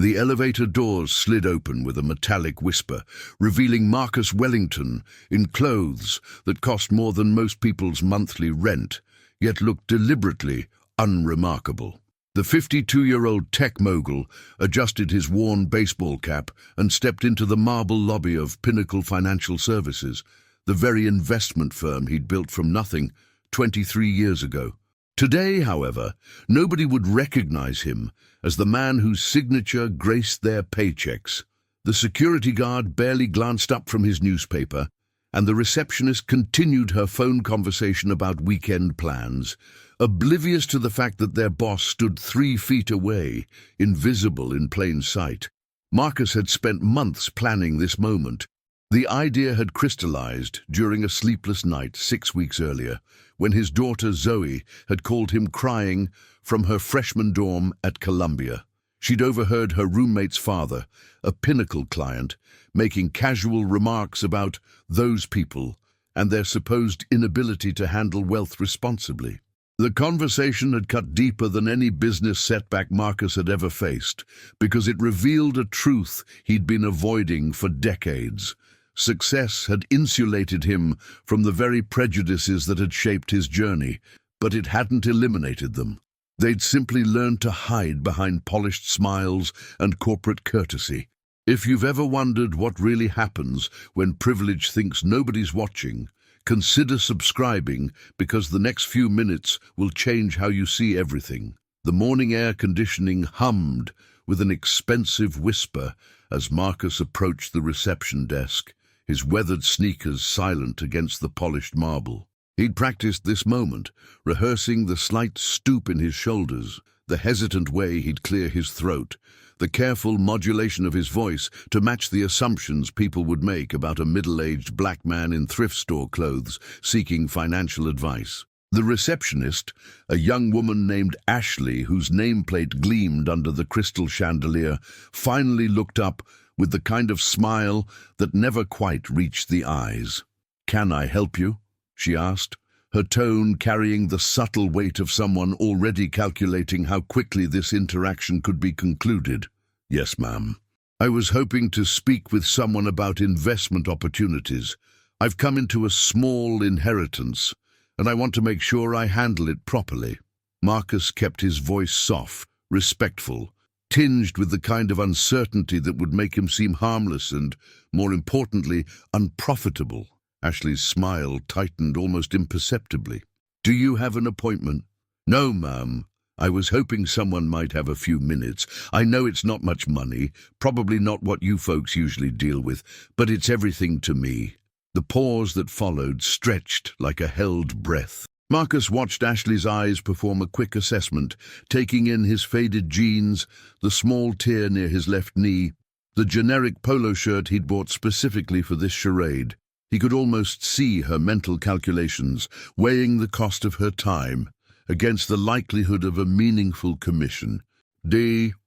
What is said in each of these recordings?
The elevator doors slid open with a metallic whisper, revealing Marcus Wellington in clothes that cost more than most people's monthly rent, yet looked deliberately unremarkable. The 52-year-old tech mogul adjusted his worn baseball cap and stepped into the marble lobby of Pinnacle Financial Services, the very investment firm he'd built from nothing 23 years ago. Today, however, nobody would recognize him as the man whose signature graced their paychecks. The security guard barely glanced up from his newspaper, and the receptionist continued her phone conversation about weekend plans, oblivious to the fact that their boss stood 3 feet away, invisible in plain sight. Marcus had spent months planning this moment. The idea had crystallized during a sleepless night 6 weeks earlier, when his daughter Zoe had called him crying from her freshman dorm at Columbia. She'd overheard her roommate's father, a Pinnacle client, making casual remarks about those people and their supposed inability to handle wealth responsibly. The conversation had cut deeper than any business setback Marcus had ever faced, because it revealed a truth he'd been avoiding for decades. Success had insulated him from the very prejudices that had shaped his journey, but it hadn't eliminated them. They'd simply learned to hide behind polished smiles and corporate courtesy. If you've ever wondered what really happens when privilege thinks nobody's watching, consider subscribing, because the next few minutes will change how you see everything. The morning air conditioning hummed with an expensive whisper as Marcus approached the reception desk, his weathered sneakers silent against the polished marble. He'd practiced this moment, rehearsing the slight stoop in his shoulders, the hesitant way he'd clear his throat, the careful modulation of his voice to match the assumptions people would make about a middle-aged black man in thrift store clothes seeking financial advice. The receptionist, a young woman named Ashley, whose nameplate gleamed under the crystal chandelier, finally looked up with the kind of smile that never quite reached the eyes. "Can I help you?" she asked, her tone carrying the subtle weight of someone already calculating how quickly this interaction could be concluded. "Yes, ma'am. I was hoping to speak with someone about investment opportunities. I've come into a small inheritance, and I want to make sure I handle it properly." Marcus kept his voice soft, respectful, tinged with the kind of uncertainty that would make him seem harmless and, more importantly, unprofitable. Ashley's smile tightened almost imperceptibly. "Do you have an appointment?" "No, ma'am. I was hoping someone might have a few minutes. I know it's not much money, probably not what you folks usually deal with, but it's everything to me." The pause that followed stretched like a held breath. Marcus watched Ashley's eyes perform a quick assessment, taking in his faded jeans, the small tear near his left knee, the generic polo shirt he'd bought specifically for this charade. He could almost see her mental calculations, weighing the cost of her time against the likelihood of a meaningful commission.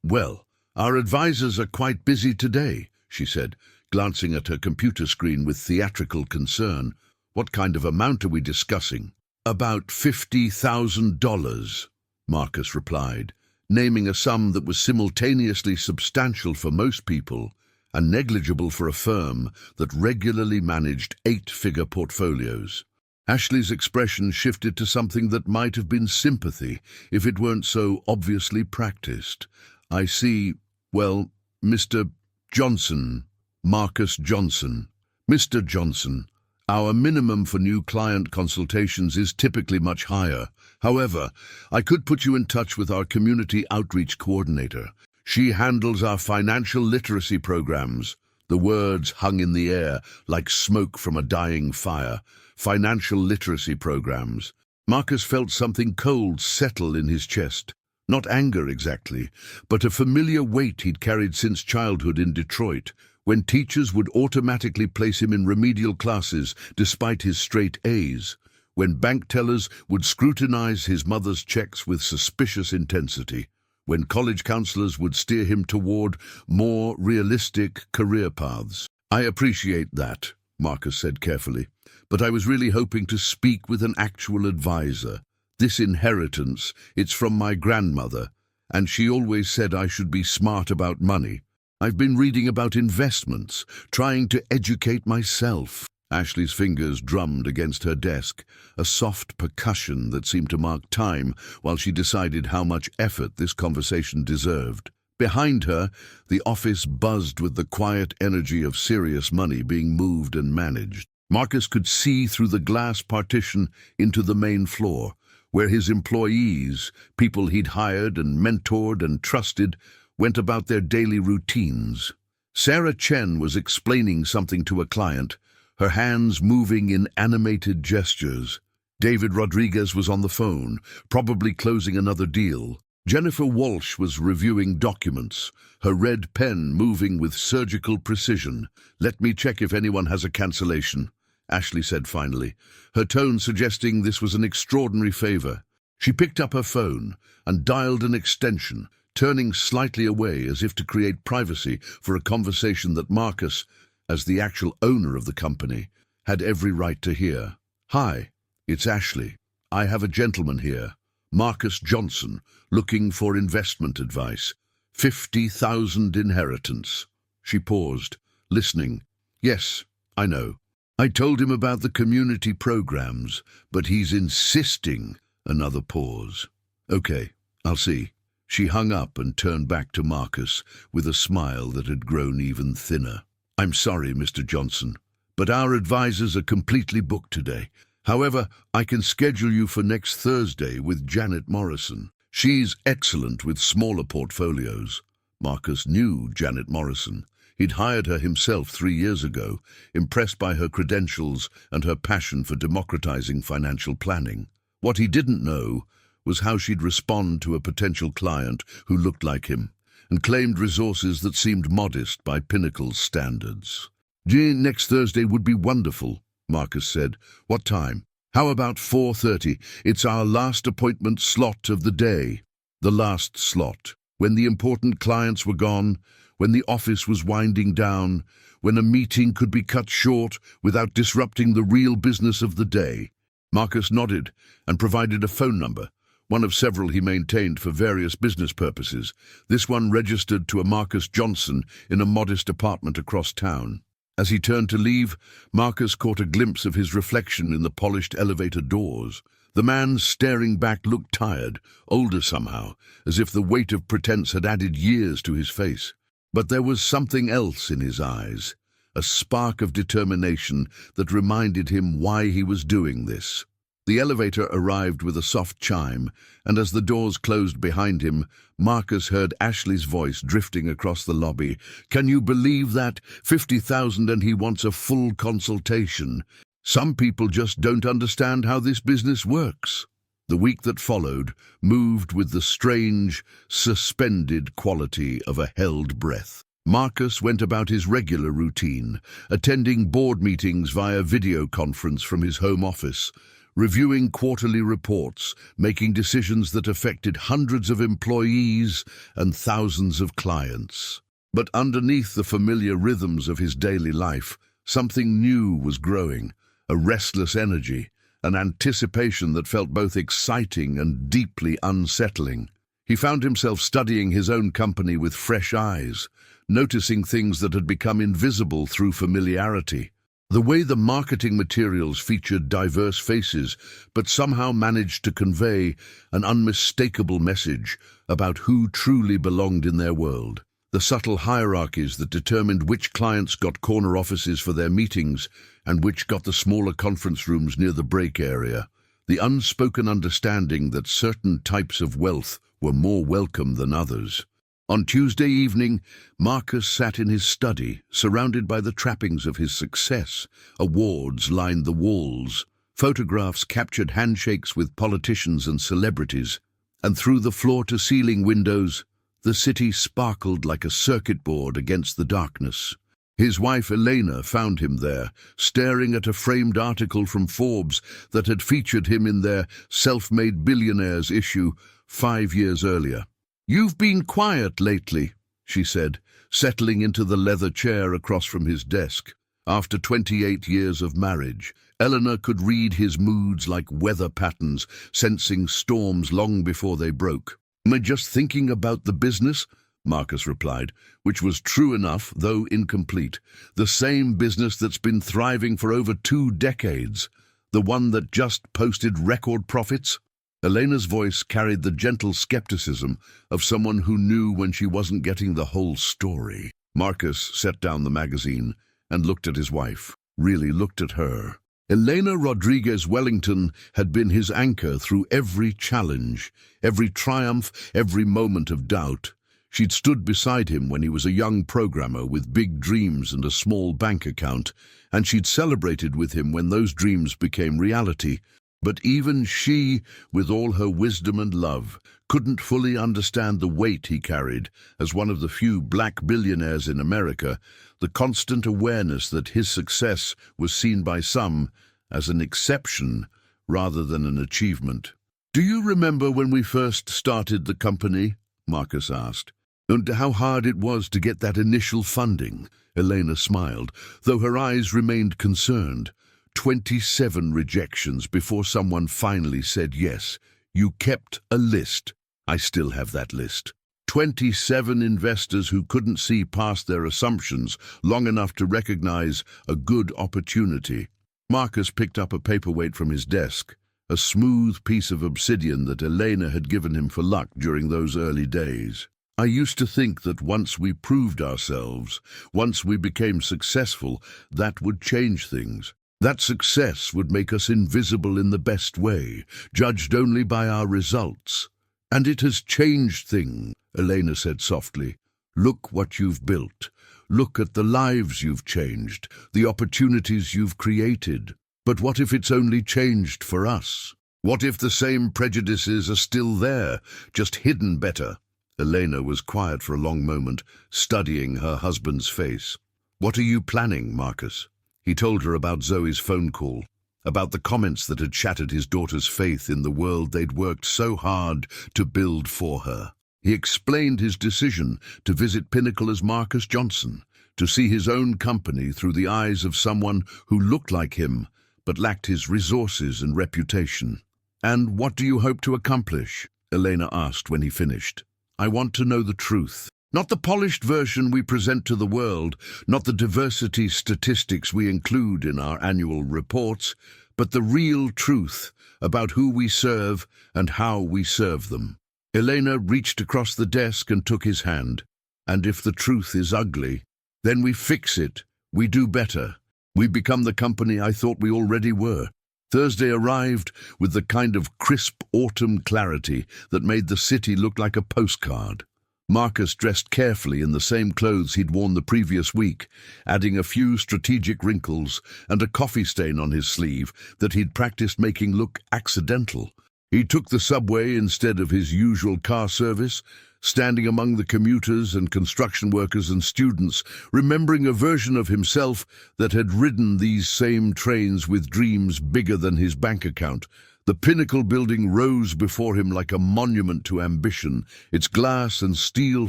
"Well, our advisors are quite busy today," she said, glancing at her computer screen with theatrical concern. "What kind of amount are we discussing?" "About $50,000, Marcus replied, naming a sum that was simultaneously substantial for most people and negligible for a firm that regularly managed 8-figure portfolios. Ashley's expression shifted to something that might have been sympathy if it weren't so obviously practiced. "I see. Well, Mr. Johnson, Marcus Johnson. Mr. Johnson, our minimum for new client consultations is typically much higher. However, I could put you in touch with our community outreach coordinator. She handles our financial literacy programs." The words hung in the air like smoke from a dying fire. Financial literacy programs. Marcus felt something cold settle in his chest. Not anger exactly, but a familiar weight he'd carried since childhood in Detroit, when teachers would automatically place him in remedial classes despite his straight A's, when bank tellers would scrutinize his mother's checks with suspicious intensity, when college counselors would steer him toward more realistic career paths. "I appreciate that," Marcus said carefully, "but I was really hoping to speak with an actual advisor. This inheritance, it's from my grandmother, And she always said I should be smart about money. I've been reading about investments, trying to educate myself." Ashley's fingers drummed against her desk, a soft percussion that seemed to mark time while she decided how much effort this conversation deserved. Behind her, the office buzzed with the quiet energy of serious money being moved and managed. Marcus could see through the glass partition into the main floor, where his employees, people he'd hired and mentored and trusted, went about their daily routines. Sarah Chen was explaining something to a client, her hands moving in animated gestures. David Rodriguez was on the phone, probably closing another deal. Jennifer Walsh was reviewing documents, her red pen moving with surgical precision. "Let me check if anyone has a cancellation," Ashley said finally, her tone suggesting this was an extraordinary favor. She picked up her phone and dialed an extension, turning slightly away as if to create privacy for a conversation that Marcus, as the actual owner of the company, had every right to hear. "Hi, it's Ashley. I have a gentleman here, Marcus Johnson, looking for investment advice. 50,000 inheritance." She paused, listening. "Yes, I know. I told him about the community programs, but he's insisting." Another pause. "Okay, I'll see." She hung up and turned back to Marcus with a smile that had grown even thinner. "I'm sorry, Mr. Johnson, but our advisors are completely booked today. However, I can schedule you for next Thursday with Janet Morrison. She's excellent with smaller portfolios." Marcus knew Janet Morrison. He'd hired her himself 3 years ago, impressed by her credentials and her passion for democratizing financial planning. What he didn't know was how she'd respond to a potential client who looked like him and claimed resources that seemed modest by Pinnacle's standards. "Next Thursday would be wonderful," Marcus said. "What time?" "How about 4:30? It's our last appointment slot of the day." The last slot, when the important clients were gone, when the office was winding down, when a meeting could be cut short without disrupting the real business of the day. Marcus nodded and provided a phone number, one of several he maintained for various business purposes, this one registered to a Marcus Johnson in a modest apartment across town. As he turned to leave, Marcus caught a glimpse of his reflection in the polished elevator doors. The man staring back looked tired, older somehow, as if the weight of pretense had added years to his face. But there was something else in his eyes, a spark of determination that reminded him why he was doing this. The elevator arrived with a soft chime, and as the doors closed behind him, Marcus heard Ashley's voice drifting across the lobby. "Can you believe that? 50,000 and he wants a full consultation. Some people just don't understand how this business works." The week that followed moved with the strange, suspended quality of a held breath. Marcus went about his regular routine, attending board meetings via video conference from his home office, reviewing quarterly reports, making decisions that affected hundreds of employees and thousands of clients. But underneath the familiar rhythms of his daily life, something new was growing, a restless energy, an anticipation that felt both exciting and deeply unsettling. He found himself studying his own company with fresh eyes, noticing things that had become invisible through familiarity. The way the marketing materials featured diverse faces, but somehow managed to convey an unmistakable message about who truly belonged in their world. The subtle hierarchies that determined which clients got corner offices for their meetings and which got the smaller conference rooms near the break area. The unspoken understanding that certain types of wealth were more welcome than others. On Tuesday evening, Marcus sat in his study, surrounded by the trappings of his success. Awards lined the walls. Photographs captured handshakes with politicians and celebrities. And through the floor-to-ceiling windows, the city sparkled like a circuit board against the darkness. His wife Elena found him there, staring at a framed article from Forbes that had featured him in their Self-Made Billionaires issue 5 years earlier. "You've been quiet lately," she said, settling into the leather chair across from his desk. After 28 years of marriage, Eleanor could read his moods like weather patterns, sensing storms long before they broke. Am I just thinking about the business? Marcus replied, which was true enough, though incomplete. The same business that's been thriving for over 2 decades. The one that just posted record profits? Elena's voice carried the gentle skepticism of someone who knew when she wasn't getting the whole story. Marcus set down the magazine and looked at his wife, really looked at her. Elena Rodriguez Wellington had been his anchor through every challenge, every triumph, every moment of doubt. She'd stood beside him when he was a young programmer with big dreams and a small bank account, and she'd celebrated with him when those dreams became reality. But even she, with all her wisdom and love, couldn't fully understand the weight he carried as one of the few black billionaires in America, the constant awareness that his success was seen by some as an exception rather than an achievement. "Do you remember when we first started the company?" Marcus asked. "And how hard it was to get that initial funding?" Elena smiled, though her eyes remained concerned. 27 rejections before someone finally said yes. You kept a list. I still have that list. 27 investors who couldn't see past their assumptions long enough to recognize a good opportunity. Marcus picked up a paperweight from his desk, a smooth piece of obsidian that Elena had given him for luck during those early days. "I used to think that once we proved ourselves, once we became successful, that would change things. That success would make us invisible in the best way, judged only by our results. And it has changed things," Elena said softly. "Look what you've built. Look at the lives you've changed, the opportunities you've created. But what if it's only changed for us? What if the same prejudices are still there, just hidden better?" Elena was quiet for a long moment, studying her husband's face. "What are you planning, Marcus?" He told her about Zoe's phone call, about the comments that had shattered his daughter's faith in the world they'd worked so hard to build for her. He explained his decision to visit Pinnacle as Marcus Johnson, to see his own company through the eyes of someone who looked like him but lacked his resources and reputation. "And what do you hope to accomplish?" Elena asked when he finished. "I want to know the truth. Not the polished version we present to the world, not the diversity statistics we include in our annual reports, but the real truth about who we serve and how we serve them." Elena reached across the desk and took his hand. "And if the truth is ugly, then we fix it, we do better. We become the company I thought we already were." Thursday arrived with the kind of crisp autumn clarity that made the city look like a postcard. Marcus dressed carefully in the same clothes he'd worn the previous week, adding a few strategic wrinkles and a coffee stain on his sleeve that he'd practiced making look accidental. He took the subway instead of his usual car service, standing among the commuters and construction workers and students, remembering a version of himself that had ridden these same trains with dreams bigger than his bank account. The Pinnacle building rose before him like a monument to ambition, its glass and steel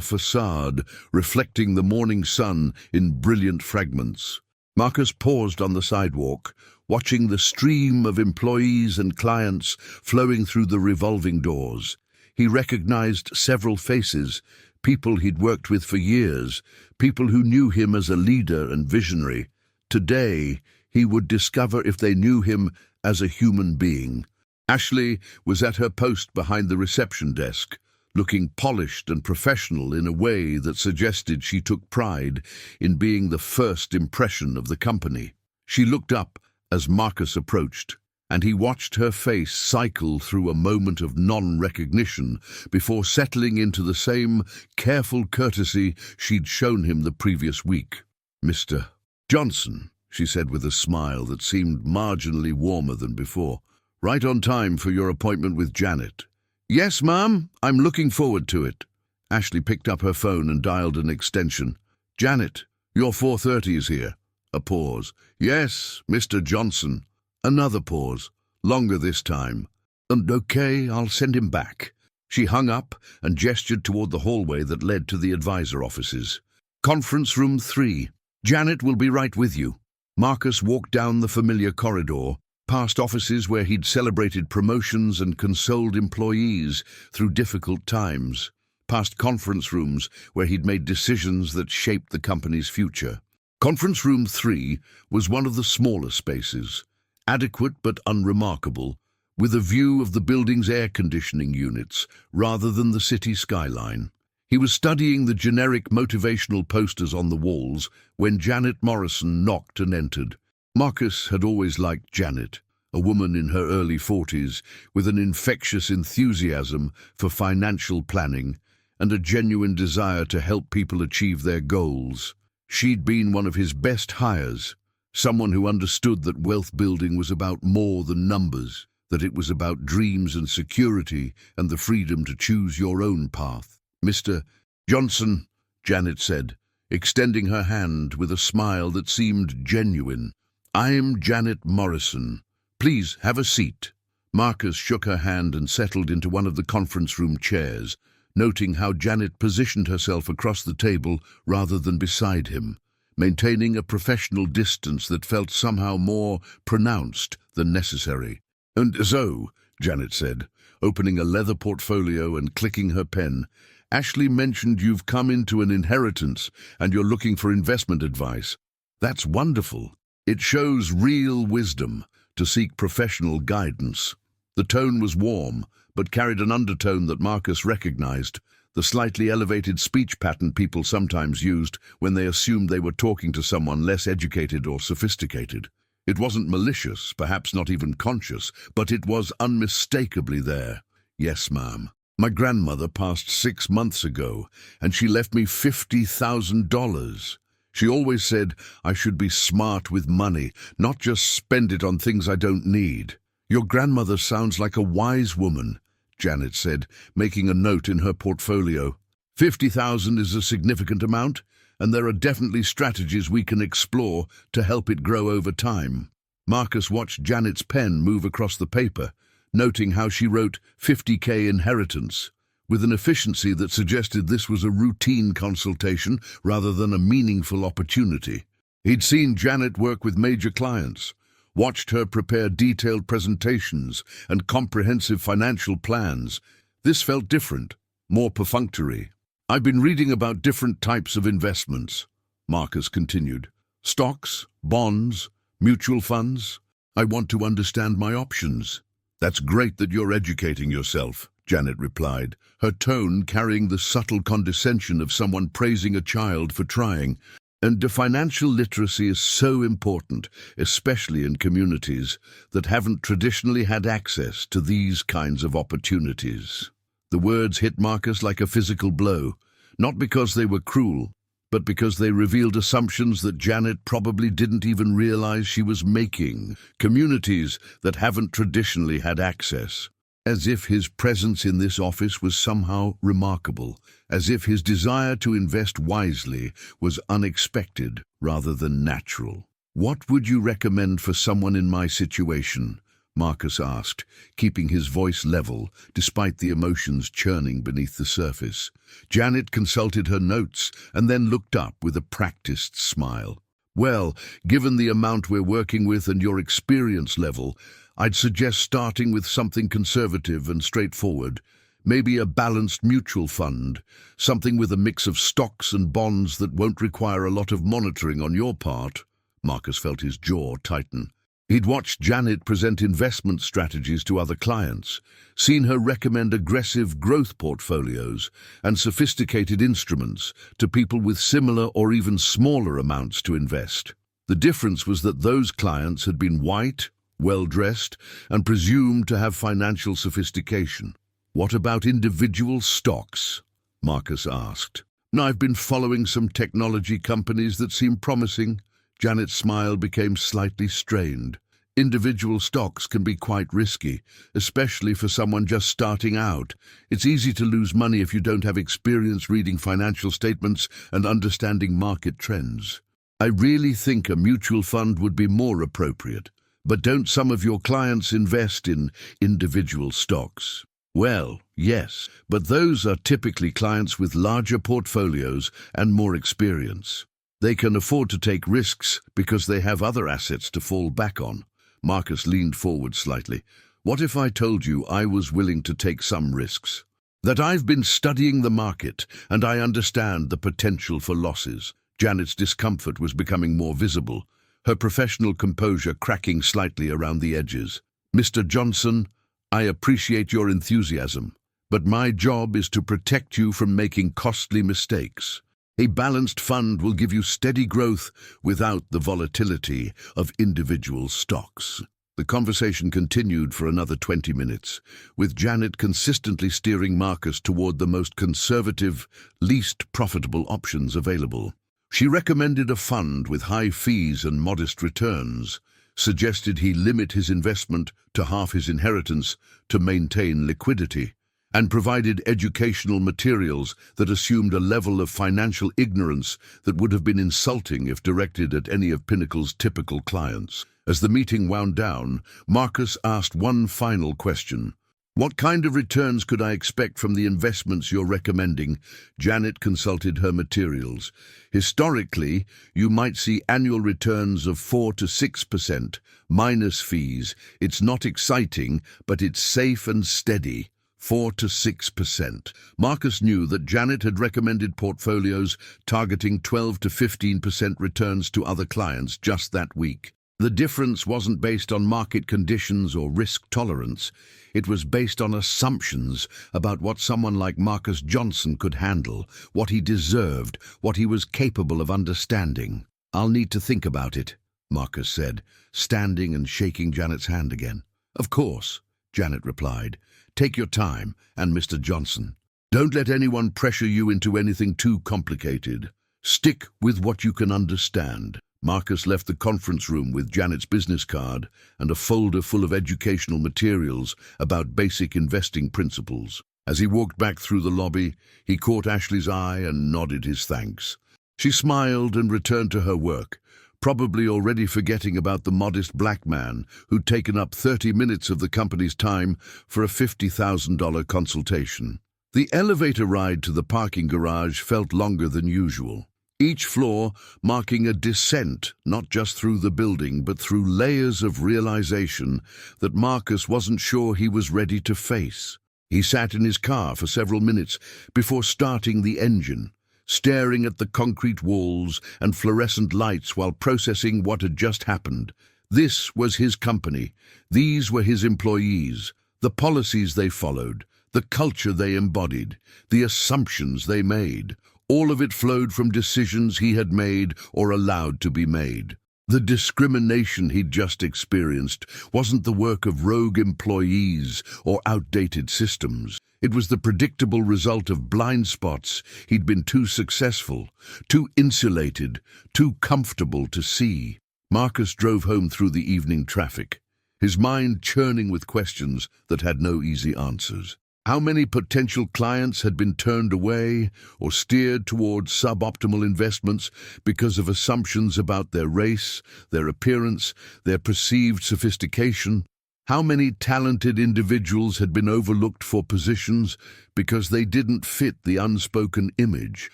facade reflecting the morning sun in brilliant fragments. Marcus paused on the sidewalk, watching the stream of employees and clients flowing through the revolving doors. He recognized several faces, people he'd worked with for years, people who knew him as a leader and visionary. Today, he would discover if they knew him as a human being. Ashley was at her post behind the reception desk, looking polished and professional in a way that suggested she took pride in being the first impression of the company. She looked up as Marcus approached, and he watched her face cycle through a moment of non-recognition before settling into the same careful courtesy she'd shown him the previous week. "Mr. Johnson," she said with a smile that seemed marginally warmer than before. "Right on time for your appointment with Janet." "Yes, ma'am, I'm looking forward to it." Ashley picked up her phone and dialed an extension. "Janet, your 4:30 is here." A pause. "Yes, Mr. Johnson." Another pause, longer this time. "And okay, I'll send him back." She hung up and gestured toward the hallway that led to the advisor offices. "Conference room 3. Janet will be right with you." Marcus walked down the familiar corridor, past offices where he'd celebrated promotions and consoled employees through difficult times, past conference rooms where he'd made decisions that shaped the company's future. Conference Room 3 was one of the smaller spaces, adequate but unremarkable, with a view of the building's air conditioning units rather than the city skyline. He was studying the generic motivational posters on the walls when Janet Morrison knocked and entered. Marcus had always liked Janet, a woman in her early 40s with an infectious enthusiasm for financial planning and a genuine desire to help people achieve their goals. She'd been one of his best hires, someone who understood that wealth building was about more than numbers, that it was about dreams and security and the freedom to choose your own path. "Mr. Johnson," Janet said, extending her hand with a smile that seemed genuine. "I'm Janet Morrison. Please have a seat." Marcus shook her hand and settled into one of the conference room chairs, noting how Janet positioned herself across the table rather than beside him, maintaining a professional distance that felt somehow more pronounced than necessary. "And so," Janet said, opening a leather portfolio and clicking her pen, "Ashley mentioned you've come into an inheritance and you're looking for investment advice. That's wonderful. It shows real wisdom to seek professional guidance." The tone was warm, but carried an undertone that Marcus recognized, the slightly elevated speech pattern people sometimes used when they assumed they were talking to someone less educated or sophisticated. It wasn't malicious, perhaps not even conscious, but it was unmistakably there. "Yes, ma'am. My grandmother passed 6 months ago, and she left me $50,000. She always said I should be smart with money, not just spend it on things I don't need." "Your grandmother sounds like a wise woman," Janet said, making a note in her portfolio. 50,000 is a significant amount, and there are definitely strategies we can explore to help it grow over time. Marcus watched Janet's pen move across the paper, noting how she wrote 50K inheritance, with an efficiency that suggested this was a routine consultation rather than a meaningful opportunity. He'd seen Janet work with major clients, watched her prepare detailed presentations and comprehensive financial plans. This felt different, more perfunctory. "I've been reading about different types of investments," Marcus continued. "Stocks, bonds, mutual funds. I want to understand my options." "That's great that you're educating yourself," Janet replied, her tone carrying the subtle condescension of someone praising a child for trying. "And financial literacy is so important, especially in communities that haven't traditionally had access to these kinds of opportunities." The words hit Marcus like a physical blow, not because they were cruel, but because they revealed assumptions that Janet probably didn't even realize she was making. Communities that haven't traditionally had access. As if his presence in this office was somehow remarkable, as if his desire to invest wisely was unexpected rather than natural. "What would you recommend for someone in my situation?" Marcus asked, keeping his voice level despite the emotions churning beneath the surface. Janet consulted her notes and then looked up with a practiced smile. "Well, given the amount we're working with and your experience level, I'd suggest starting with something conservative and straightforward. Maybe a balanced mutual fund, something with a mix of stocks and bonds that won't require a lot of monitoring on your part." Marcus felt his jaw tighten. He'd watched Janet present investment strategies to other clients, seen her recommend aggressive growth portfolios and sophisticated instruments to people with similar or even smaller amounts to invest. The difference was that those clients had been white, well-dressed, and presumed to have financial sophistication. "What about individual stocks?" Marcus asked. "I've been following some technology companies that seem promising." Janet's smile became slightly strained. "Individual stocks can be quite risky, especially for someone just starting out. It's easy to lose money if you don't have experience reading financial statements and understanding market trends. I really think a mutual fund would be more appropriate. But don't some of your clients invest in individual stocks?" "Well, yes, but those are typically clients with larger portfolios and more experience. They can afford to take risks because they have other assets to fall back on." Marcus leaned forward slightly. What if I told you I was willing to take some risks? That I've been studying the market and I understand the potential for losses. Janet's discomfort was becoming more visible, her professional composure cracking slightly around the edges. Mr. Johnson, I appreciate your enthusiasm, but my job is to protect you from making costly mistakes. A balanced fund will give you steady growth without the volatility of individual stocks. The conversation continued for another 20 minutes, with Janet consistently steering Marcus toward the most conservative, least profitable options available. She recommended a fund with high fees and modest returns, suggested he limit his investment to half his inheritance to maintain liquidity, and provided educational materials that assumed a level of financial ignorance that would have been insulting if directed at any of Pinnacle's typical clients. As the meeting wound down, Marcus asked one final question. What kind of returns could I expect from the investments you're recommending? Janet consulted her materials. Historically, you might see annual returns of 4 to 6%, minus fees. It's not exciting, but it's safe and steady. 4 to 6%. Marcus knew that Janet had recommended portfolios targeting 12 to 15% returns to other clients just that week. The difference wasn't based on market conditions or risk tolerance. It was based on assumptions about what someone like Marcus Johnson could handle, what he deserved, what he was capable of understanding. I'll need to think about it, Marcus said, standing and shaking Janet's hand again. Of course, Janet replied. Take your time, and Mr. Johnson. Don't let anyone pressure you into anything too complicated. Stick with what you can understand. Marcus left the conference room with Janet's business card and a folder full of educational materials about basic investing principles. As he walked back through the lobby, he caught Ashley's eye and nodded his thanks. She smiled and returned to her work, probably already forgetting about the modest black man who'd taken up 30 minutes of the company's time for a $50,000 consultation. The elevator ride to the parking garage felt longer than usual. Each floor marking a descent, not just through the building, but through layers of realization that Marcus wasn't sure he was ready to face. He sat in his car for several minutes before starting the engine, staring at the concrete walls and fluorescent lights while processing what had just happened. This was his company. These were his employees, the policies they followed, the culture they embodied, the assumptions they made. All of it flowed from decisions he had made or allowed to be made. The discrimination he'd just experienced wasn't the work of rogue employees or outdated systems. It was the predictable result of blind spots he'd been too successful, too insulated, too comfortable to see. Marcus drove home through the evening traffic, his mind churning with questions that had no easy answers. How many potential clients had been turned away or steered towards suboptimal investments because of assumptions about their race, their appearance, their perceived sophistication? How many talented individuals had been overlooked for positions because they didn't fit the unspoken image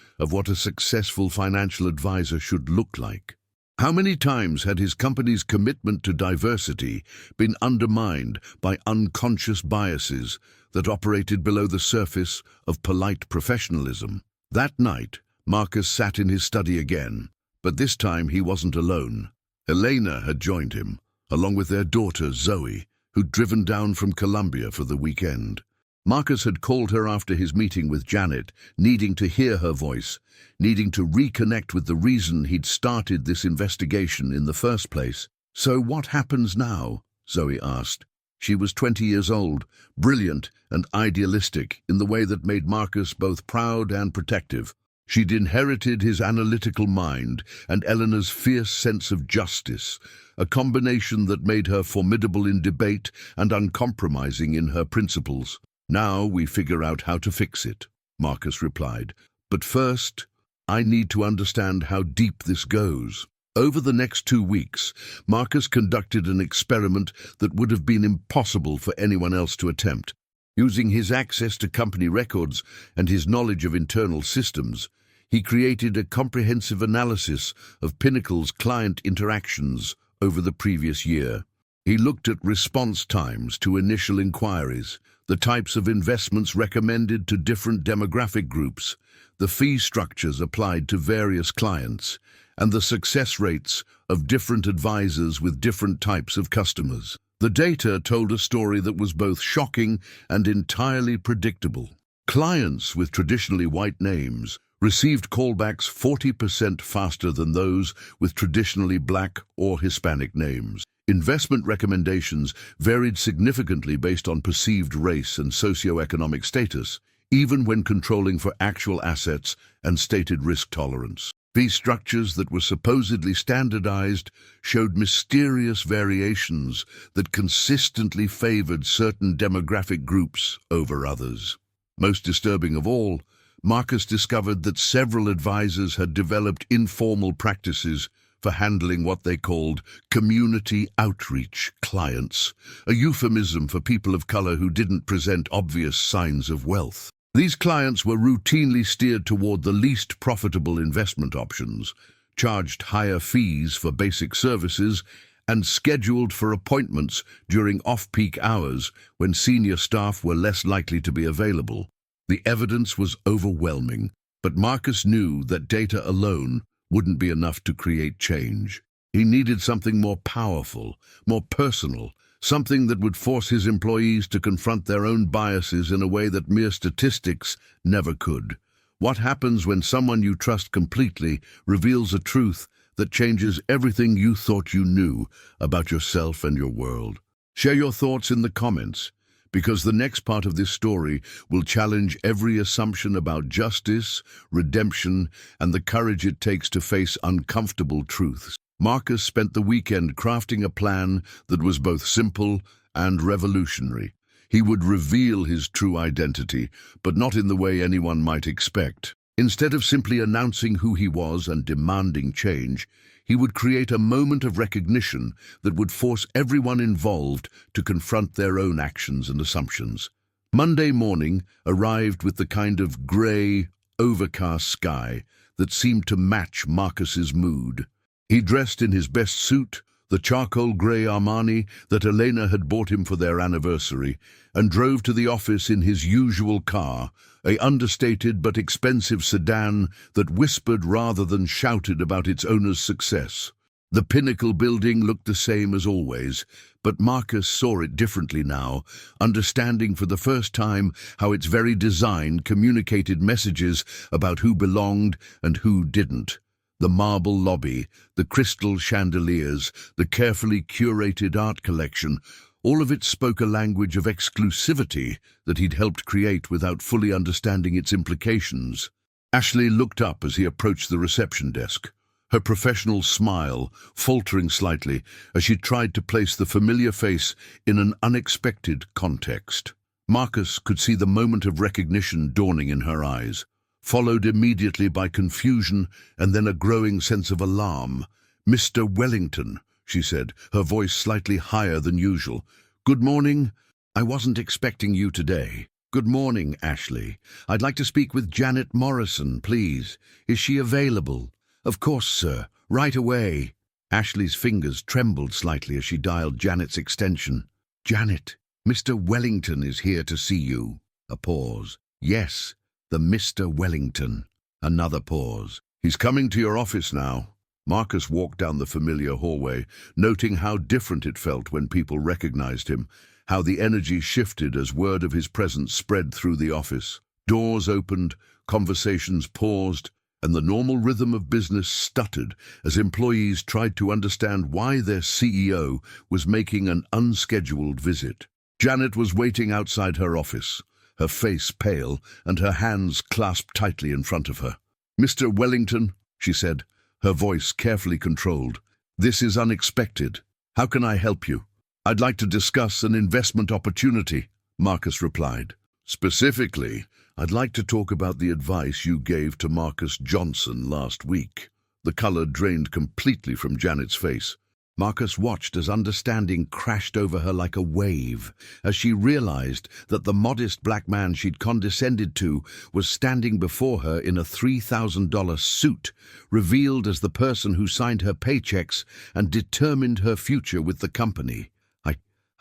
of what a successful financial advisor should look like? How many times had his company's commitment to diversity been undermined by unconscious biases that operated below the surface of polite professionalism? That night, Marcus sat in his study again, but this time he wasn't alone. Elena had joined him, along with their daughter Zoe, who'd driven down from Colombia for the weekend. Marcus had called her after his meeting with Janet, needing to hear her voice, needing to reconnect with the reason he'd started this investigation in the first place. "So what happens now?" Zoe asked. She was 20 years old, brilliant and idealistic in the way that made Marcus both proud and protective. She'd inherited his analytical mind and Eleanor's fierce sense of justice, a combination that made her formidable in debate and uncompromising in her principles. "Now we figure out how to fix it," Marcus replied. "But first, I need to understand how deep this goes." Over the next 2 weeks, Marcus conducted an experiment that would have been impossible for anyone else to attempt. Using his access to company records and his knowledge of internal systems, he created a comprehensive analysis of Pinnacle's client interactions over the previous year. He looked at response times to initial inquiries, the types of investments recommended to different demographic groups, the fee structures applied to various clients, and the success rates of different advisors with different types of customers. The data told a story that was both shocking and entirely predictable. Clients with traditionally white names received callbacks 40% faster than those with traditionally black or Hispanic names. Investment recommendations varied significantly based on perceived race and socioeconomic status, even when controlling for actual assets and stated risk tolerance. Fee structures that were supposedly standardized showed mysterious variations that consistently favored certain demographic groups over others. Most disturbing of all, Marcus discovered that several advisors had developed informal practices for handling what they called community outreach clients, a euphemism for people of color who didn't present obvious signs of wealth. These clients were routinely steered toward the least profitable investment options, charged higher fees for basic services, and scheduled for appointments during off-peak hours when senior staff were less likely to be available. The evidence was overwhelming, but Marcus knew that data alone wouldn't be enough to create change. He needed something more powerful, more personal, something that would force his employees to confront their own biases in a way that mere statistics never could. What happens when someone you trust completely reveals a truth that changes everything you thought you knew about yourself and your world? Share your thoughts in the comments, because the next part of this story will challenge every assumption about justice, redemption, and the courage it takes to face uncomfortable truths. Marcus spent the weekend crafting a plan that was both simple and revolutionary. He would reveal his true identity, but not in the way anyone might expect. Instead of simply announcing who he was and demanding change, he would create a moment of recognition that would force everyone involved to confront their own actions and assumptions. Monday morning arrived with the kind of grey, overcast sky that seemed to match Marcus's mood. He dressed in his best suit, the charcoal grey Armani that Elena had bought him for their anniversary, and drove to the office in his usual car, a understated but expensive sedan that whispered rather than shouted about its owner's success. The Pinnacle building looked the same as always, but Marcus saw it differently now, understanding for the first time how its very design communicated messages about who belonged and who didn't. The marble lobby, the crystal chandeliers, the carefully curated art collection, all of it spoke a language of exclusivity that he'd helped create without fully understanding its implications. Ashley looked up as he approached the reception desk, her professional smile faltering slightly as she tried to place the familiar face in an unexpected context. Marcus could see the moment of recognition dawning in her eyes, followed immediately by confusion and then a growing sense of alarm. "Mr. Wellington," she said, her voice slightly higher than usual. "Good morning. I wasn't expecting you today." "Good morning, Ashley. I'd like to speak with Janet Morrison, please. Is she available?" "Of course, sir. Right away." Ashley's fingers trembled slightly as she dialed Janet's extension. "Janet, Mr. Wellington is here to see you." A pause. "Yes, the Mr. Wellington." Another pause. "He's coming to your office now." Marcus walked down the familiar hallway, noting how different it felt when people recognized him, how the energy shifted as word of his presence spread through the office. Doors opened, conversations paused, and the normal rhythm of business stuttered as employees tried to understand why their CEO was making an unscheduled visit. Janet was waiting outside her office, her face pale and her hands clasped tightly in front of her. "Mr. Wellington," she said, her voice carefully controlled, "this is unexpected. How can I help you?" "I'd like to discuss an investment opportunity," Marcus replied. "Specifically, I'd like to talk about the advice you gave to Marcus Johnson last week." The color drained completely from Janet's face. Marcus watched as understanding crashed over her like a wave, as she realized that the modest black man she'd condescended to was standing before her in a $3,000 suit, revealed as the person who signed her paychecks and determined her future with the company.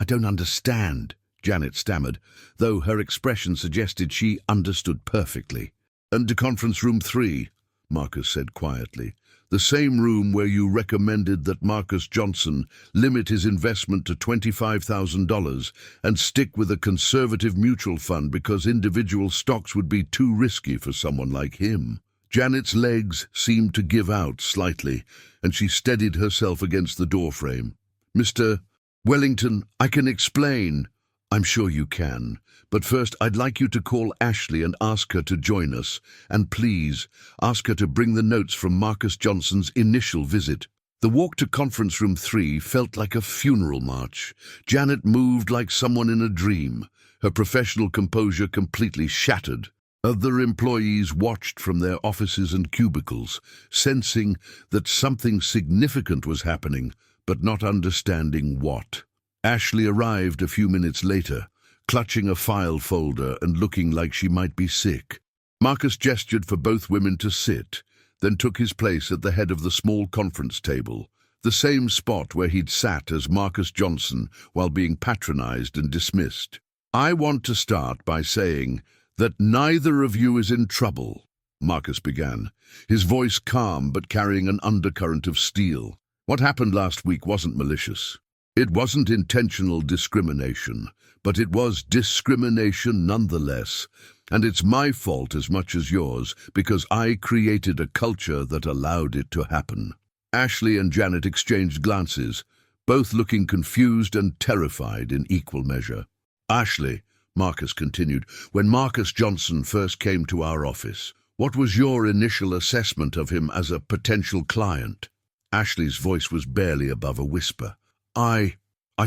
I don't understand, Janet stammered, though her expression suggested she understood perfectly. "And to conference room 3, Marcus said quietly. "The same room where you recommended that Marcus Johnson limit his investment to $25,000 and stick with a conservative mutual fund because individual stocks would be too risky for someone like him." Janet's legs seemed to give out slightly, and she steadied herself against the doorframe. "Mr. Wellington, I can explain." "I'm sure you can. But first, I'd like you to call Ashley and ask her to join us. And please, ask her to bring the notes from Marcus Johnson's initial visit." The walk to conference room 3 felt like a funeral march. Janet moved like someone in a dream, her professional composure completely shattered. Other employees watched from their offices and cubicles, sensing that something significant was happening, but not understanding what. Ashley arrived a few minutes later, clutching a file folder and looking like she might be sick. Marcus gestured for both women to sit, then took his place at the head of the small conference table, the same spot where he'd sat as Marcus Johnson while being patronized and dismissed. "I want to start by saying that neither of you is in trouble," Marcus began, his voice calm but carrying an undercurrent of steel. "What happened last week wasn't malicious. It wasn't intentional discrimination, but it was discrimination nonetheless, and it's my fault as much as yours because I created a culture that allowed it to happen." Ashley and Janet exchanged glances, both looking confused and terrified in equal measure. "Ashley," Marcus continued, "when Marcus Johnson first came to our office, what was your initial assessment of him as a potential client?" Ashley's voice was barely above a whisper. I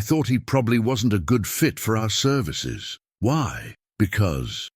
thought he probably wasn't a good fit for our services." "Why?" Because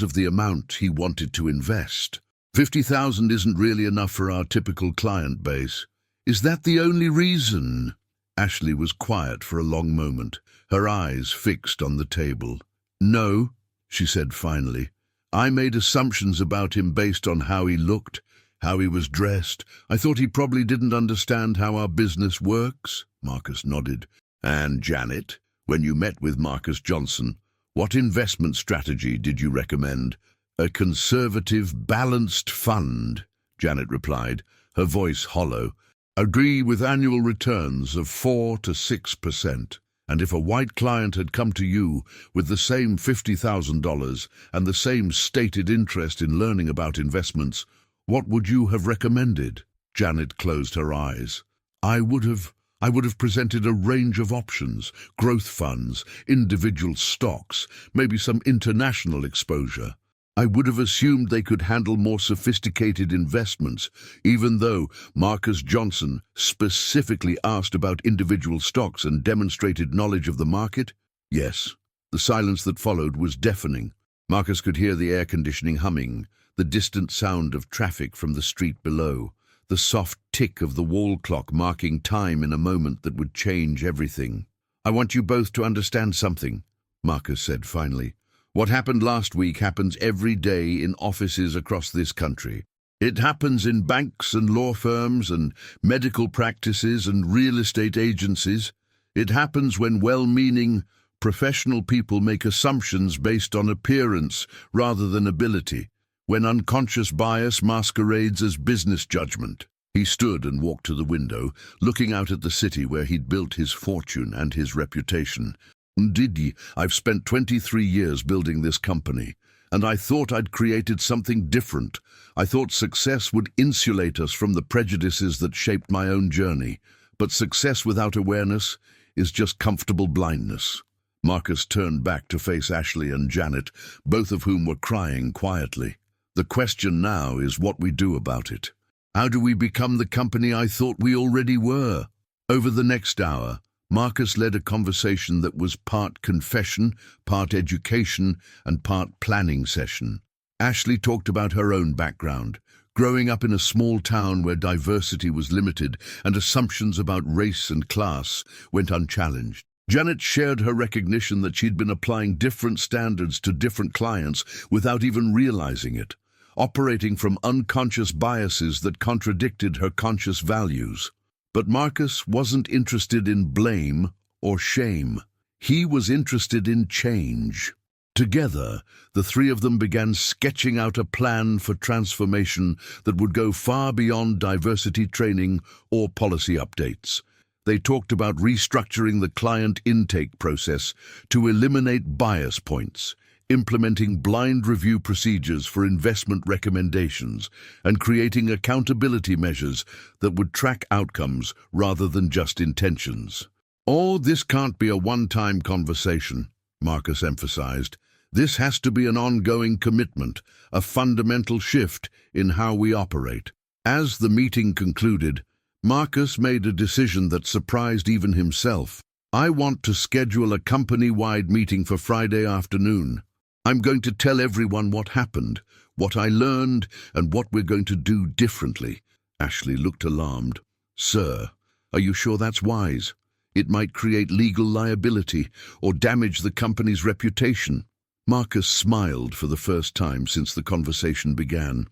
of the amount he wanted to invest. 50,000 isn't really enough for our typical client base." "Is that the only reason?" Ashley was quiet for a long moment, her eyes fixed on the table. "No," she said finally. "I made assumptions about him based on how he looked, how he was dressed. I thought he probably didn't understand how our business works." Marcus nodded. "And Janet, when you met with Marcus Johnson, what investment strategy did you recommend?" "A conservative, balanced fund," Janet replied, her voice hollow. "Agree with annual returns of 4 to 6%. And if a white client had come to you with the same $50,000 and the same stated interest in learning about investments, what would you have recommended?" Janet closed her eyes. I would have presented a range of options: growth funds, individual stocks, maybe some international exposure. I would have assumed they could handle more sophisticated investments, even though Marcus Johnson specifically asked about individual stocks and demonstrated knowledge of the market. Yes, the silence that followed was deafening. Marcus could hear the air conditioning humming, the distant sound of traffic from the street below, the soft tick of the wall clock marking time in a moment that would change everything. "I want you both to understand something," Marcus said finally. "What happened last week happens every day in offices across this country. It happens in banks and law firms and medical practices and real estate agencies. It happens when well-meaning, professional people make assumptions based on appearance rather than ability, when unconscious bias masquerades as business judgment." He stood and walked to the window, looking out at the city where he'd built his fortune and his reputation. "Did I've spent 23 years building this company, and I thought I'd created something different. I thought success would insulate us from the prejudices that shaped my own journey. But success without awareness is just comfortable blindness." Marcus turned back to face Ashley and Janet, both of whom were crying quietly. "The question now is what we do about it. How do we become the company I thought we already were?" Over the next hour, Marcus led a conversation that was part confession, part education, and part planning session. Ashley talked about her own background, growing up in a small town where diversity was limited and assumptions about race and class went unchallenged. Janet shared her recognition that she'd been applying different standards to different clients without even realizing it, operating from unconscious biases that contradicted her conscious values. But Marcus wasn't interested in blame or shame. He was interested in change. Together, the three of them began sketching out a plan for transformation that would go far beyond diversity training or policy updates. They talked about restructuring the client intake process to eliminate bias points, implementing blind review procedures for investment recommendations, and creating accountability measures that would track outcomes rather than just intentions. "Oh, this can't be a one-time conversation," Marcus emphasized. "This has to be an ongoing commitment, a fundamental shift in how we operate." As the meeting concluded, Marcus made a decision that surprised even himself. "I want to schedule a company-wide meeting for Friday afternoon. I'm going to tell everyone what happened, what I learned, and what we're going to do differently." Ashley looked alarmed. "Sir, are you sure that's wise? It might create legal liability or damage the company's reputation." Marcus smiled for the first time since the conversation began.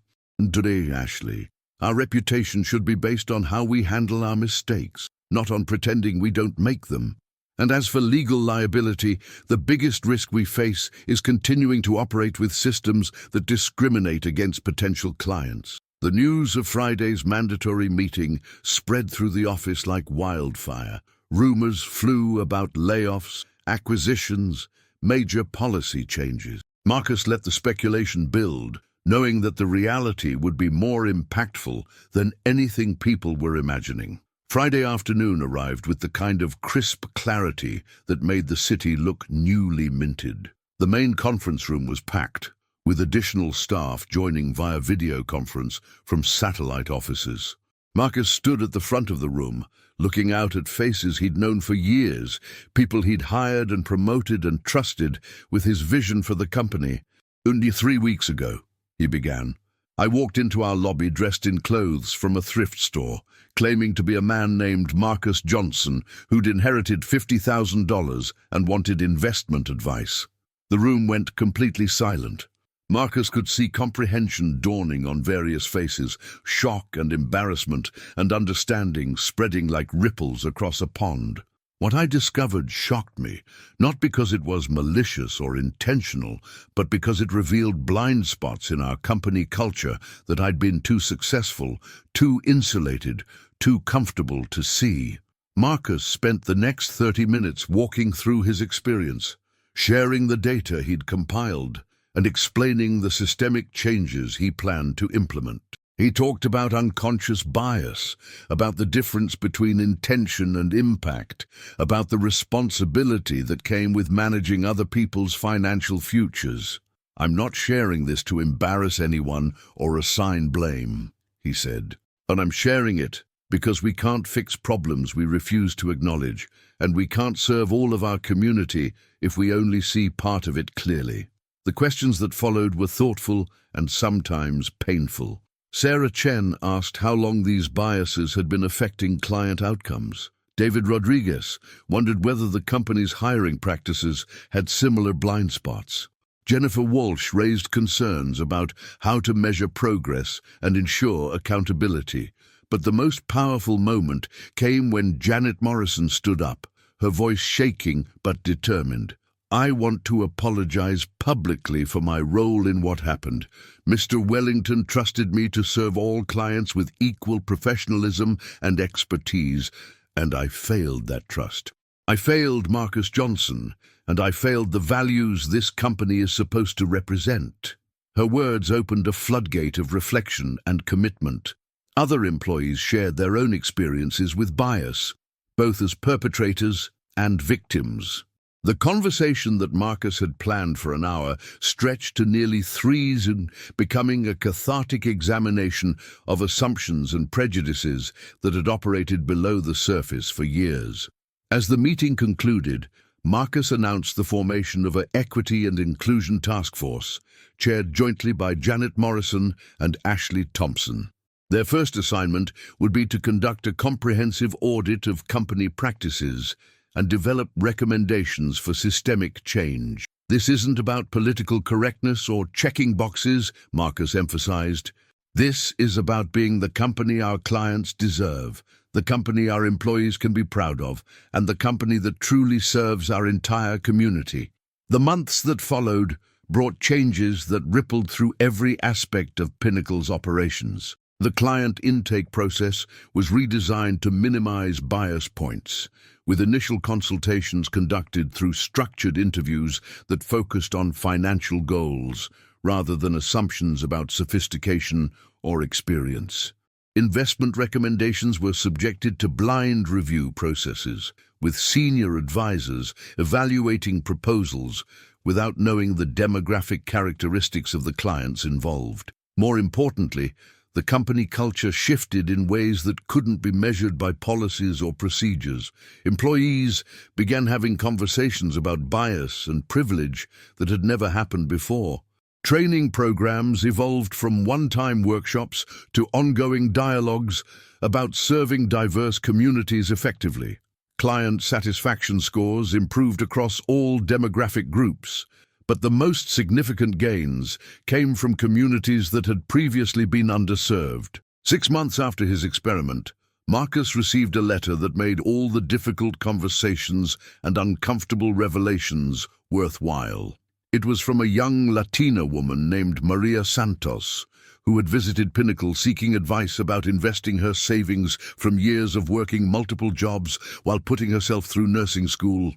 "Today, Ashley, our reputation should be based on how we handle our mistakes, not on pretending we don't make them. And as for legal liability, the biggest risk we face is continuing to operate with systems that discriminate against potential clients." The news of Friday's mandatory meeting spread through the office like wildfire. Rumors flew about layoffs, acquisitions, major policy changes. Marcus let the speculation build, knowing that the reality would be more impactful than anything people were imagining. Friday afternoon arrived with the kind of crisp clarity that made the city look newly minted. The main conference room was packed, with additional staff joining via video conference from satellite offices. Marcus stood at the front of the room, looking out at faces he'd known for years, people he'd hired and promoted and trusted with his vision for the company. "Only 3 weeks ago," he began, "I walked into our lobby dressed in clothes from a thrift store, claiming to be a man named Marcus Johnson who'd inherited $50,000 and wanted investment advice." The room went completely silent. Marcus could see comprehension dawning on various faces, shock and embarrassment and understanding spreading like ripples across a pond. "What I discovered shocked me, not because it was malicious or intentional, but because it revealed blind spots in our company culture that I'd been too successful, too insulated, too comfortable to see." Marcus spent the next 30 minutes walking through his experience, sharing the data he'd compiled, and explaining the systemic changes he planned to implement. He talked about unconscious bias, about the difference between intention and impact, about the responsibility that came with managing other people's financial futures. "I'm not sharing this to embarrass anyone or assign blame," he said, "but I'm sharing it because we can't fix problems we refuse to acknowledge, and we can't serve all of our community if we only see part of it clearly." The questions that followed were thoughtful and sometimes painful. Sarah Chen asked how long these biases had been affecting client outcomes. David Rodriguez wondered whether the company's hiring practices had similar blind spots. Jennifer Walsh raised concerns about how to measure progress and ensure accountability. But the most powerful moment came when Janet Morrison stood up, her voice shaking but determined. "I want to apologize publicly for my role in what happened. Mr. Wellington trusted me to serve all clients with equal professionalism and expertise, and I failed that trust. I failed Marcus Johnson, and I failed the values this company is supposed to represent." Her words opened a floodgate of reflection and commitment. Other employees shared their own experiences with bias, both as perpetrators and victims. The conversation that Marcus had planned for an hour stretched to nearly 3 hours, becoming a cathartic examination of assumptions and prejudices that had operated below the surface for years. As the meeting concluded, Marcus announced the formation of an Equity and Inclusion Task Force, chaired jointly by Janet Morrison and Ashley Thompson. Their first assignment would be to conduct a comprehensive audit of company practices and develop recommendations for systemic change. "This isn't about political correctness or checking boxes," Marcus emphasized. "This is about being the company our clients deserve, the company our employees can be proud of, and the company that truly serves our entire community. The months that followed brought changes that rippled through every aspect of Pinnacle's operations. The client intake process was redesigned to minimize bias points, with initial consultations conducted through structured interviews that focused on financial goals rather than assumptions about sophistication or experience. Investment recommendations were subjected to blind review processes, with senior advisors evaluating proposals without knowing the demographic characteristics of the clients involved. More importantly, the company culture shifted in ways that couldn't be measured by policies or procedures. Employees began having conversations about bias and privilege that had never happened before. Training programs evolved from one-time workshops to ongoing dialogues about serving diverse communities effectively. Client satisfaction scores improved across all demographic groups, but the most significant gains came from communities that had previously been underserved. 6 months after his experiment, Marcus received a letter that made all the difficult conversations and uncomfortable revelations worthwhile. It was from a young Latina woman named Maria Santos, who had visited Pinnacle seeking advice about investing her savings from years of working multiple jobs while putting herself through nursing school.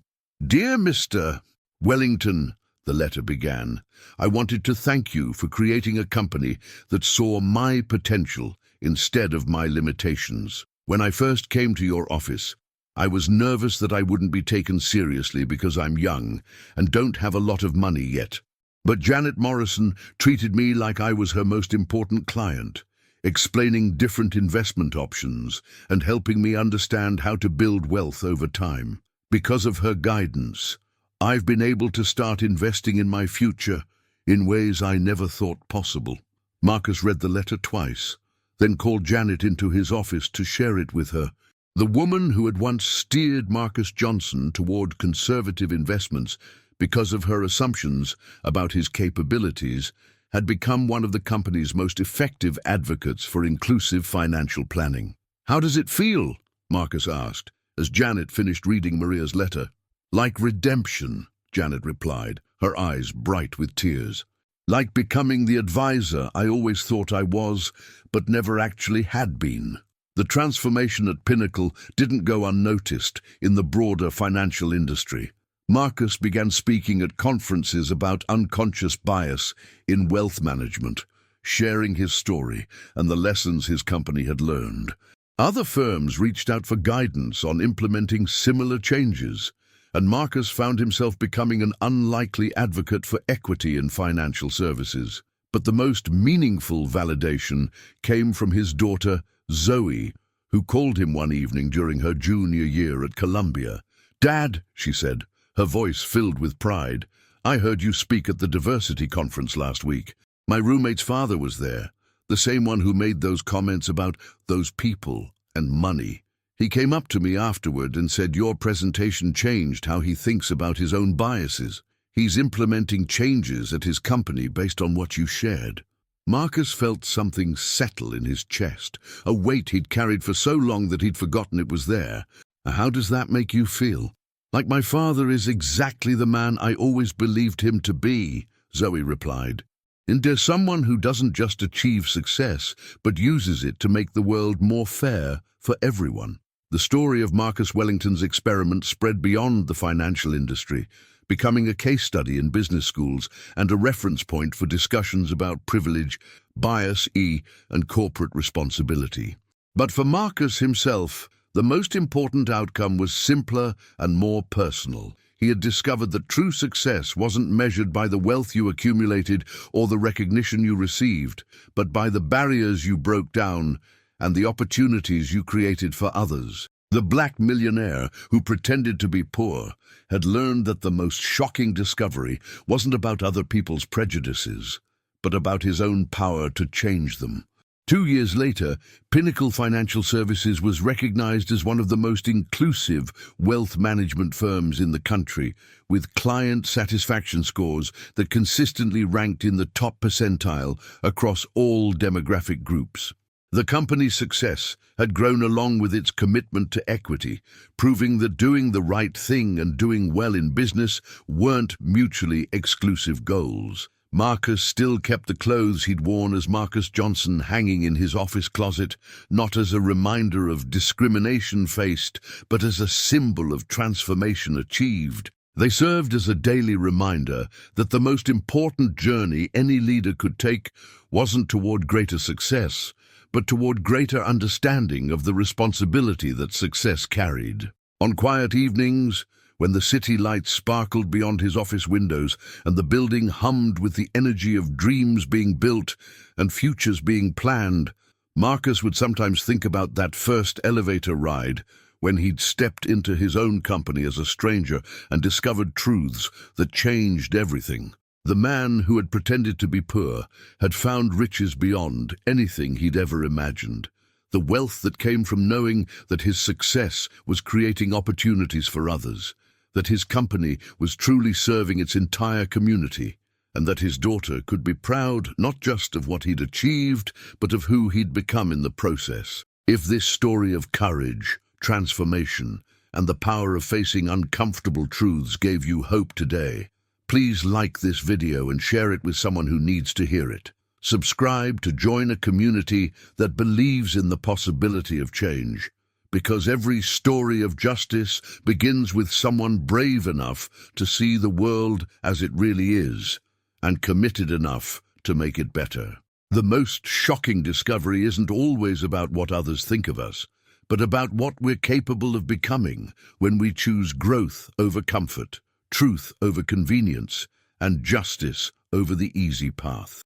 "Dear Mr. Wellington," the letter began, "I wanted to thank you for creating a company that saw my potential instead of my limitations. When I first came to your office, I was nervous that I wouldn't be taken seriously because I'm young and don't have a lot of money yet. But Janet Morrison treated me like I was her most important client, explaining different investment options and helping me understand how to build wealth over time. Because of her guidance, I've been able to start investing in my future in ways I never thought possible." Marcus read the letter twice, then called Janet into his office to share it with her. The woman who had once steered Marcus Johnson toward conservative investments because of her assumptions about his capabilities had become one of the company's most effective advocates for inclusive financial planning. "How does it feel?" Marcus asked, as Janet finished reading Maria's letter. "Like redemption," Janet replied, her eyes bright with tears. "Like becoming the advisor I always thought I was, but never actually had been." The transformation at Pinnacle didn't go unnoticed in the broader financial industry. Marcus began speaking at conferences about unconscious bias in wealth management, sharing his story and the lessons his company had learned. Other firms reached out for guidance on implementing similar changes, and Marcus found himself becoming an unlikely advocate for equity in financial services. But the most meaningful validation came from his daughter, Zoe, who called him one evening during her junior year at Columbia. "Dad," she said, her voice filled with pride, "I heard you speak at the diversity conference last week. My roommate's father was there, the same one who made those comments about those people and money. He came up to me afterward and said your presentation changed how he thinks about his own biases. He's implementing changes at his company based on what you shared." Marcus felt something settle in his chest, a weight he'd carried for so long that he'd forgotten it was there. "How does that make you feel?" "Like my father is exactly the man I always believed him to be," Zoe replied. "And there's someone who doesn't just achieve success, but uses it to make the world more fair for everyone." The story of Marcus Wellington's experiment spread beyond the financial industry, becoming a case study in business schools and a reference point for discussions about privilege, bias, and corporate responsibility. But for Marcus himself, the most important outcome was simpler and more personal. He had discovered that true success wasn't measured by the wealth you accumulated or the recognition you received, but by the barriers you broke down and the opportunities you created for others. The black millionaire who pretended to be poor had learned that the most shocking discovery wasn't about other people's prejudices, but about his own power to change them. 2 years later, Pinnacle Financial Services was recognized as one of the most inclusive wealth management firms in the country, with client satisfaction scores that consistently ranked in the top percentile across all demographic groups. The company's success had grown along with its commitment to equity, proving that doing the right thing and doing well in business weren't mutually exclusive goals. Marcus still kept the clothes he'd worn as Marcus Johnson hanging in his office closet, not as a reminder of discrimination faced, but as a symbol of transformation achieved. They served as a daily reminder that the most important journey any leader could take wasn't toward greater success, but toward greater understanding of the responsibility that success carried. On quiet evenings, when the city lights sparkled beyond his office windows and the building hummed with the energy of dreams being built and futures being planned, Marcus would sometimes think about that first elevator ride when he'd stepped into his own company as a stranger and discovered truths that changed everything. The man who had pretended to be poor had found riches beyond anything he'd ever imagined. The wealth that came from knowing that his success was creating opportunities for others, that his company was truly serving its entire community, and that his daughter could be proud not just of what he'd achieved, but of who he'd become in the process. If this story of courage, transformation, and the power of facing uncomfortable truths gave you hope today, please like this video and share it with someone who needs to hear it. Subscribe to join a community that believes in the possibility of change, because every story of justice begins with someone brave enough to see the world as it really is, and committed enough to make it better. The most shocking discovery isn't always about what others think of us, but about what we're capable of becoming when we choose growth over comfort, truth over convenience, and justice over the easy path.